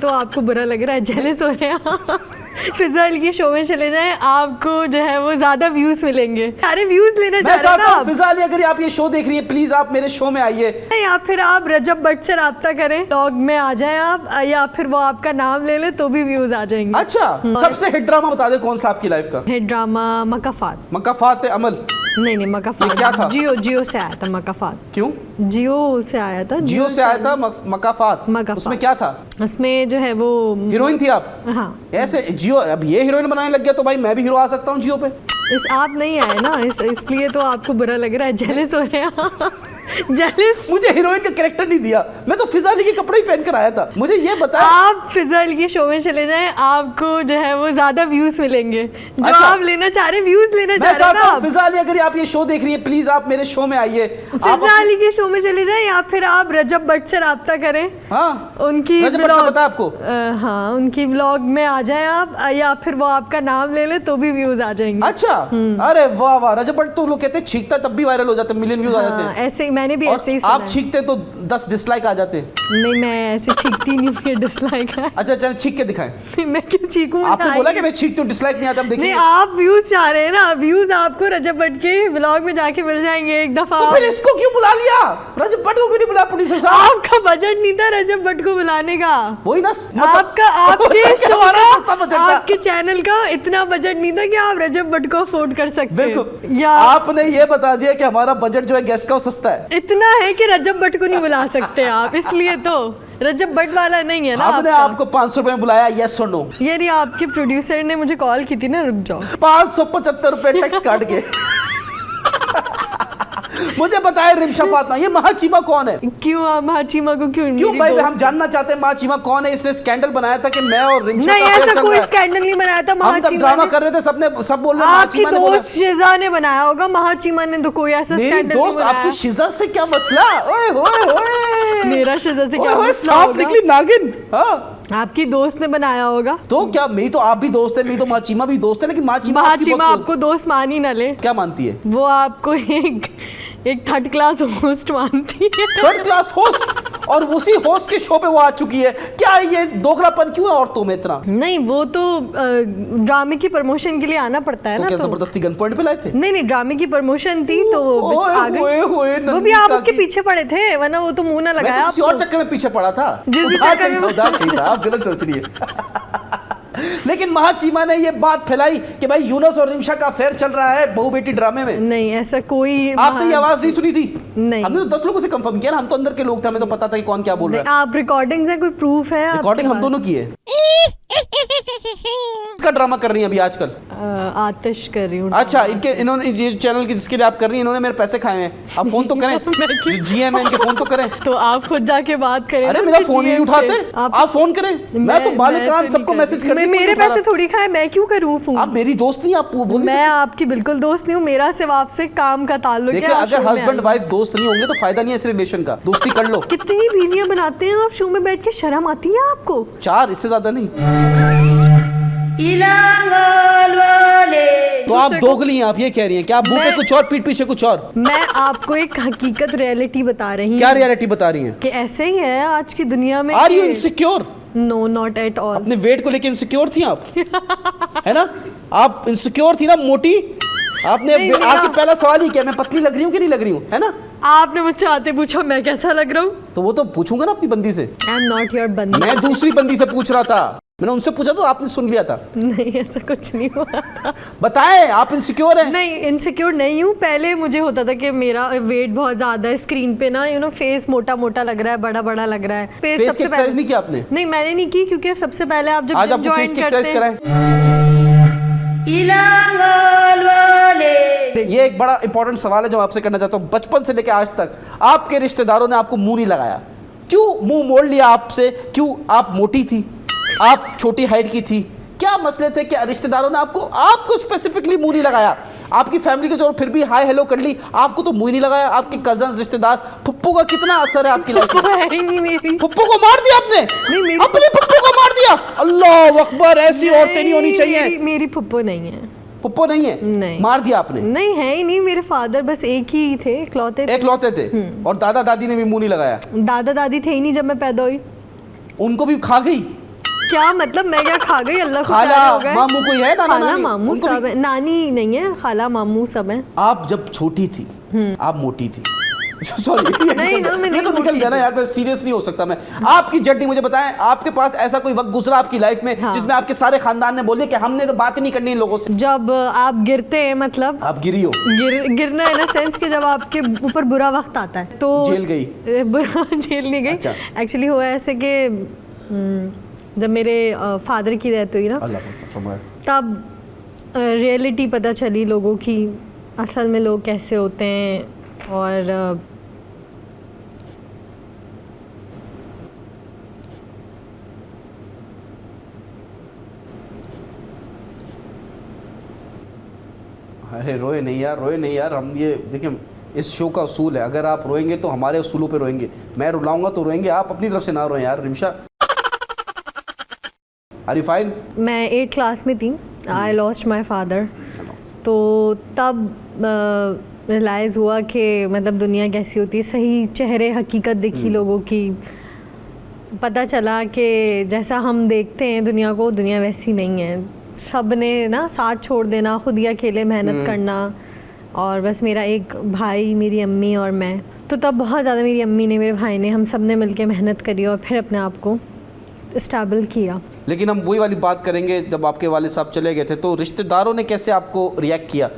तो आपको बुरा लग रहा है, जेलस हो रहे हैं। फिजा अली के शो में चले जाएं, आपको जो है वो ज्यादा व्यूज मिलेंगे। सारे व्यूज लेना चाह रहे हैं ना आप। फिजा अली, अगर आप ये शो देख रही हैं, प्लीज आप मेरे शो में आइए। या फिर आप रजब भट्ट से राब्ता करें, ब्लॉग में आ जाएं आप, या फिर वो आपका नाम ले ले तो भी व्यूज आ जाएंगे। अच्छा, सबसे हिट ड्रामा बता दे कौन सा आपकी लाइफ का? Hit drama Makafat. मकाफात अमल? नहीं मकाफात क्या था? जियो से आया था मकाफात। क्यों? जियो से आया था। जियो से आया था मकाफात। उसमें क्या था? उसमें जो है वो हीरोइन थी आप? हाँ। ऐसे जियो अब ये हीरोइन बनाने लग गया तो भाई मैं भी हीरो आ सकता हूँ जियो पे। आप नहीं आए ना, इसलिए तो आपको बुरा लग रहा है, जेलस हो रहे हैं। जेलस। मुझे हीरोइन का कैरेक्टर नहीं दिया, मैं तो फिजा अली के कपड़े ही पहन कर आया था। मुझे ये बताया, आप फिजा अली के शो में चले जाएं, आपको जो है वो ज्यादा व्यूज मिलेंगे जो अच्छा। आप लेना चाह रहे, व्यूज लेना चाह रहे हैं ना आप। फिजा अली, अगर आप ये शो देख रही हैं, प्लीज आप मेरे शो में आइए। फिजा अली के शो में चले जाएं, या फिर आप रजब भट्ट से राब्ता करें। हाँ, उनकी पता है आपको? हाँ, उनकी व्लॉग में आ जाएं आप, या फिर वो आपका नाम ले ले तो भी व्यूज आ जाएंगे। अच्छा, अरे वाह वाह। रजब भट्ट तो लोग कहते हैं छींकता तब भी वायरल हो जाते, मिलियन व्यूज आ जाते हैं। ऐसे ही मैंने भी ऐसे ही आप छींकते तो 10 डिसलाइक आ जाते। नहीं, मैं ऐसे छींकती नहीं हूँ, डिसलाइक है। अच्छा चल छींक के दिखाएं। मैं क्यों छींकूं? आपने बोला कि मैं छींकती हूँ, डिसलाइक नहीं आता। अब देखिए, नहीं, आप व्यूज चाह रहे हैं ना, व्यूज आपको रजब भट्ट के व्लॉग में जाके मिल जाएंगे एक दफा। तो फिर इसको क्यों बुला लिया? रजब भट्ट को क्यों नहीं बुलाया प्रोड्यूसर साहब? आपका बजट नहीं था रजब भट्ट को बुलाने का। वही ना, आपके शो का, आपके आपके चैनल का इतना बजट नहीं था कि आप रजब भट्ट को अफोर्ड कर सकते। बिल्कुल, आपने ये बता दिया कि हमारा बजट जो है गेस्ट का वो सस्ता है। इतना है कि रजब भट्ट को नहीं बुला सकते आप, इसलिए तो रजब भट्ट वाला नहीं है ना। हमने आपको 500 रुपए में बुलाया, यस और नो? यार, आपके प्रोड्यूसर ने मुझे कॉल की थी ना, रुक जाओ। 575 रुपए टैक्स काट के। मुझे बताए रिमशा फातिमा, ये महाचीमा कौन है? क्यों आप महाचीमा को क्यों भाई? हम जानना चाहते हैं महाचीमा कौन है। इसने स्कैंडल बनाया था कि मैं और रिमशा नहीं, ऐसा कोई स्कैंडल नहीं बनाया था। महाचीमा हम ड्रामा कर रहे थे, सब बोल रहे हैं आपकी दोस्त शिजा ने बनाया होगा, महाचीमा ने तो कोई ऐसा स्कैंडल नहीं बनाया। दोस्त, आपकी शिजा से क्या मसला? ओए होए होए, मेरा शिजा से क्या मसला? सांप निकली नागिन। हाँ, आपकी दोस्त ने बनाया होगा। तो क्या, मेरी तो आप भी दोस्त है, मेरी तो माचीमा भी दोस्त है, लेकिन माचीमा आपको दोस्त मान ही ना ले। क्या मानती है वो? आपको एक थर्ड क्लास होस्ट मानती है। Third class host? और उसी होस्ट के शो पे वो आ चुकी है। क्या ये दोगलापन क्यों है औरतों में इतना? नहीं, वो तो ड्रामे की प्रमोशन के लिए आना पड़ता है तो ना। क्या जबरदस्ती गन पॉइंट पे लाए थे? नहीं, ड्रामे की प्रमोशन थी तो वो आ गई। वो भी आप उसके पीछे पड़े थे, वरना वो तो मुंह ना लगाया। मैं तो किसी और चक्कर में पीछे पड़ा था। आप गलत सोच रही है। लेकिन महाचीमा ने ये बात फैलाई कि भाई यूनुस और रिमशा का अफेयर चल रहा है बहू बेटी ड्रामे में। नहीं, ऐसा कोई। आपने ये आवाज नहीं सुनी थी? नहीं, हमने तो 10 लोगों से कंफर्म किया ना, हम तो अंदर के लोग थे, हमें तो पता था कि कौन क्या बोल रहा है। आप रिकॉर्डिंग्स है, कोई प्रूफ है? रिकॉर्डिंग हम दोनों की है। का ड्रामा कर रही हैं अभी आजकल? आतिश कर रही हूँ। अच्छा, इन्होंने ये चैनल की जिसके लिए आप कर रही हैं, इन्होंने मेरे पैसे खाए हैं। आप फोन तो करें, जो जीएम है इनके फोन तो करें। तो आप खुद जाके बात करें। अरे मेरा फोन ही उठाते, आप फोन करें। मैं तो बालिकान सबको मैसेज कर, मेरे पैसे थोड़ी खाए, मैं क्यों करूँ फोन? आप मेरी दोस्त नहीं, आप बोल। मैं आपकी बिल्कुल दोस्त नहीं हूँ, मेरा सिर्फ आपसे काम का ताल्लुक है। देखिए, अगर हस्बैंड वाइफ दोस्त नहीं होंगे तो फायदा नहीं है इस रिलेशन का। दोस्ती कर लो। कितनी बीवियां बनाते हैं आप शो में बैठ के, शर्म आती है आपको? 4, इससे ज्यादा नहीं। तो आप दोगली हैं, आप ये कह रही हैं? क्या आप मुंह पे कुछ और, पीठ पीछे कुछ और? मैं आपको एक हकीकत, रियलिटी बता रही हूँ। क्या रियलिटी बता रही हैं? कि ऐसे ही है आज की दुनिया में। Are you insecure? No, not at all. अपने वेट को लेके इनसिक्योर थी आप? है ना, आप इनसिक्योर थी ना, मोटी। आपने आपके पहला सवाल ही क्या, मैं पतली लग रही हूँ कि नहीं लग रही हूँ, है ना? आपने मुझसे आते पूछा मैं कैसा लग रहा हूँ, तो वो तो पूछूंगा ना अपनी बंदी से। आई एम नॉट योर बंदी। मैं दूसरी बंदी से पूछ रहा था, मैंने उनसे पूछा तो आपने सुन लिया था। नहीं, ऐसा कुछ नहीं हुआ था। बताएं, आप इनसिक्योर हैं? नहीं, इनसिक्योर नहीं हूँ। पहले मुझे होता था कि मेरा वेट बहुत ज्यादा है, स्क्रीन पे ना फेस मोटा मोटा लग रहा है, बड़ा बड़ा लग रहा है। फेस की एक्सरसाइज नहीं की आपने? नहीं, मैंने नहीं की, क्योंकि सबसे पहले आप जब आज फेस की एक्सरसाइज कराएं। ये एक बड़ा इंपॉर्टेंट सवाल है जो आपसे करना चाहता हूँ। बचपन से लेकर आज तक आपके रिश्तेदारों ने आपको मुंह नहीं लगाया, क्यों मुंह मोड़ लिया आपसे? क्यों? आप मोटी थी, आप छोटी हाइट की थी, क्या मसले थे? क्या रिश्तेदारों ने आपको स्पेसिफिकली मुंह नहीं लगाया? आपकी फैमिली के जो फिर भी हाय हेलो कर ली, आपको तो मुंह नहीं लगाया। आपके कजन्स, रिश्तेदार, फुप्पू का कितना असर है आपकी लाइफ में? फुप्पू को मार दिया आपने? अपने फुप्पू को मार दिया? अल्लाह अकबर, ऐसी औरतें नहीं होनी चाहिए। मेरी फुप्पू नहीं है। फुप्पो नहीं है? नहीं। मार दिया आपने? नहीं, है ही नहीं। मेरे फादर बस एक ही थे, इकलौते थे। और दादा दादी ने भी मुंह नहीं लगाया? दादा दादी थे ही नहीं जब मैं पैदा हुई। उनको भी खा गई? क्या मतलब मैं क्या खा गई? अल्लाह को खाला प्यारा हो गए। मामू कोई है? नाना खाला नानी? मामू उनको सब भी- है, नानी नहीं है, खाला मामू सब है। आप जब छोटी थी आप मोटी थी सॉरी नहीं ना, मैं ये तो नहीं निकल मोटी गया ना थी। यार, मैं सीरियस नहीं हो सकता मैं। आपकी जर्नी मुझे बताएं, आपके पास ऐसा कोई वक्त गुजरा आपकी लाइफ में हाँ। जिसमें आपके सारे खानदान ने बोले कि हमने तो बात ही नहीं करनी इन लोगों से? जब आप गिरते हैं, मतलब आप गिरी हो? गिरना है ना सेंस कि जब आपके ऊपर बुरा वक्त आता है तो जेल गई? जेल नहीं गई। अच्छा। एक्चुअली हुआ ऐसे कि जब मेरे फादर की डेथ हुई ना, अल्लाह माफ़ फरमाए। तब रियलिटी पता चली लोगों की, असल में लोग कैसे होते हैं। और अरे रोए नहीं यार, रोए नहीं यार। हम ये देखिए, इस शो का उसूल है, अगर आप रोएंगे तो हमारे उसूलों पे रोएंगे। मैं रुलाऊंगा तो रोएंगे, आप अपनी तरफ से ना रोएं यार। Rimsha, are you fine? मैं 8th क्लास में थी, आई लॉस्ट माई फादर। तो तब रियलाइज़ हुआ कि मतलब दुनिया कैसी होती है, सही चेहरे हकीकत दिखी लोगों की। पता चला कि जैसा हम देखते हैं दुनिया को, दुनिया वैसी नहीं है। सब ने ना साथ छोड़ देना, खुद ही अकेले मेहनत करना, और बस मेरा एक भाई, मेरी अम्मी और मैं। तो तब बहुत ज़्यादा मेरी अम्मी ने, मेरे भाई ने, हम सब ने मिलकर मेहनत करी और फिर अपने आप को स्टेबल किया। लेकिन हम वही वाली बात करेंगे, जब आपके वालिद साहब चले गए थे तो रिश्तेदारों ने कैसे आपको रिएक्ट किया?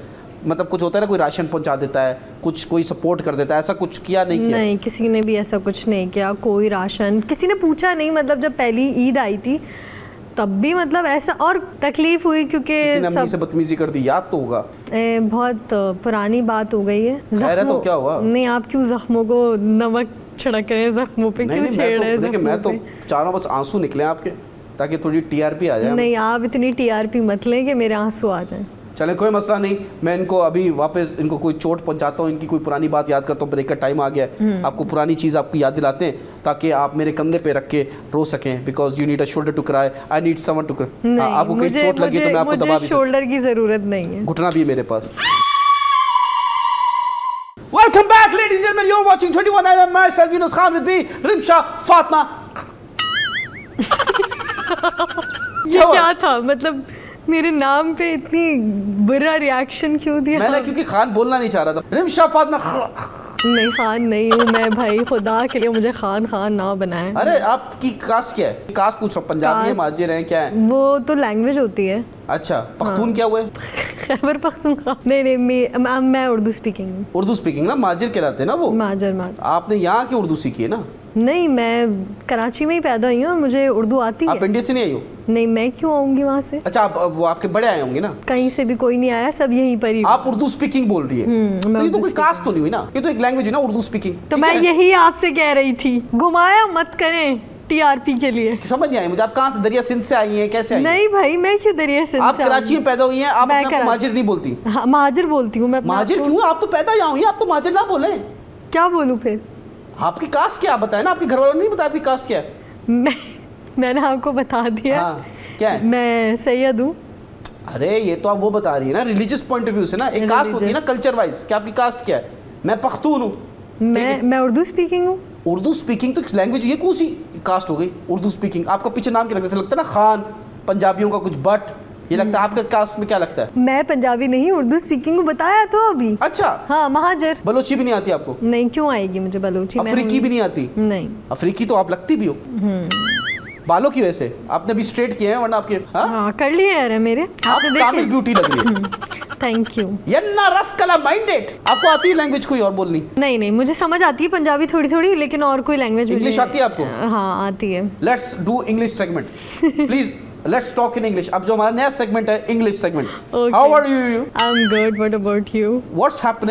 मतलब कुछ होता है ना, कोई राशन पहुंचा देता है, कुछ कोई सपोर्ट कर देता है, ऐसा कुछ किया नहीं किया? नहीं, किसी ने भी ऐसा कुछ नहीं किया। कोई राशन किसी ने पूछा नहीं। मतलब जब पहली ईद आई थी तब भी मतलब ऐसा, और तकलीफ हुई क्योंकि किसी ने अम्मी से सब बदतमीजी कर दी, याद तो होगा। बहुत पुरानी बात हो गई है। खैर है तो जख्मों- क्या हुआ? नहीं, आप क्यों जख्मों को नमक छिड़क रहे हैं? जख्मों पे नहीं क्यों नहीं, छेड़ रहे हैं? देखिए मैं तो जख्मों चाह रहा हूँ बस आंसू निकले आपके, ताकि थोड़ी टीआरपी आ पे? जाए। नहीं, आप इतनी टीआरपी मत लें कि मेरे आंसू आ जाएं। चले कोई मसला नहीं, मैं इनको अभी वापस इनको कोई चोट पहुंचाता हूँ, इनकी कोई पुरानी बात याद करता हूँ। ब्रेक का टाइम आ गया है, आपको पुरानी चीज़ आपको याद दिलाते हैं ताकि आप मेरे कंधे पे रख के रो सकें। Because you need a shoulder to cry, I need someone to cry. नहीं, आपको कहीं चोट लगी तो मैं आपको दबा भी सकता शोल्डर की ज़रूरत नहीं है। हूँ, घुटना भी है मेरे पास। Welcome back, ladies and gentlemen. You're watching 21. I am myself, Yunus Khan, with me, Rimsha Fatma. ये क्या था? मतलब मेरे नाम पे इतनी बुरा रिएक्शन क्यों दिया? मैंने क्योंकि खान बोलना नहीं चाह रहा था। रिमशा फातिमा। नहीं, खान नहीं हूँ मैं भाई, खुदा के लिए मुझे खान ना बनाए। अरे आपकी कास्ट क्या है? कास्ट पूछ रहा हूँ, पंजाबी है, कास्ट- माजिर है, क्या है? वो तो लैंग्वेज होती है। अच्छा, पख्तून क्या हुए? खैबर पख्तूनख्वा। नहीं, मैं उर्दू स्पीकिंग हूँ। उर्दू स्पीकिंग ना, माजिर कहलाते हैं ना वो। माजर। आपने यहाँ की उर्दू सीखी है ना? नहीं, मैं कराची में ही पैदा हुई हूँ और मुझे उर्दू आती आप है। इंडिया से नहीं आई हो? नहीं, मैं क्यों आऊँगी वहाँ से? अच्छा, आप वो आपके बड़े आए होंगे ना? कहीं से भी कोई नहीं आया, सब यहीं पर ही। आप उर्दू स्पीकिंग बोल रही है, मैं तो ये तो उर्दू कोई कास्ट तो नहीं हुई ना, ये तो एक लैंग्वेज है ना, उर्दू स्पीकिंग। तो मैं यही आपसे कह रही थी, घुमाया मत करें टीआरपी के लिए। समझ नहीं आई मुझे, आप कहाँ से, दरिया सिंध से आई हैं, कैसे आई हैं? नहीं भाई, मैं क्यों दरिया सिंध आप से कराची में पैदा हुई हैं, आप मैं अपने आप को कराची- माजिर नहीं बोलती? हाँ, महाजिर बोलती हूँ मैं अपने माजिर आप को। क्यों? आप तो पैदा यहाँ हुई हैं, आप तो माजिर ना बोले। क्या बोलूँ फिर? आपकी कास्ट क्या, बताए ना, आपके घर वालों ने नहीं बताया आपकी कास्ट क्या है? मैंने आपको बता दिया। हाँ, क्या है? मैं सैयद हूँ। अरे ये तो आप वो बता रही है ना, रिलीजियस पॉइंट ऑफ व्यू से ना, एक कास्ट होती है ना कल्चर वाइज, कि आपकी कास्ट क्या है। मैं पख्तून हूँ, मैं उर्दू स्पीकिंग हूँ। उर्दू स्पीकिंग तो लैंग्वेज, ये कौन सी कास्ट हो गई उर्दू स्पीकिंग? आपका पीछे नाम क्या लगता है? लगता है ना खान, पंजाबियों का कुछ बट, ये लगता है आपके कास्ट में क्या लगता है? मैं पंजाबी नहीं, उर्दू स्पीकिंग हूँ, बताया तो अभी। अच्छा, हाँ, महाजर। बलोची भी नहीं आती आपको? नहीं, क्यों आएगी मुझे बलोची? मैं अफ्रीकी हूँ- भी नहीं आती? नहीं। अफ्रीकी तो आप लगती भी हो बालों की वजह से। आपने अभी स्ट्रेट किए हैं, वरना आपके हाँ, कर लिए यार मेरे। आप आपने कामिल देखे? ब्यूटी लग रही है। Thank you. यन्ना रसकला माइंडेड। आपको आती है लैंग्वेज कोई और बोलनी? नहीं, मुझे समझ आती है पंजाबी थोड़ी थोड़ी, लेकिन और कोई लैंग्वेज इंग्लिश आती है आपको? हाँ, आती है। Let's do English segment please, let's talk in English. अब जो हमारा नया सेगमेंट है, English segment. How are you? I am good, what about you? What's happening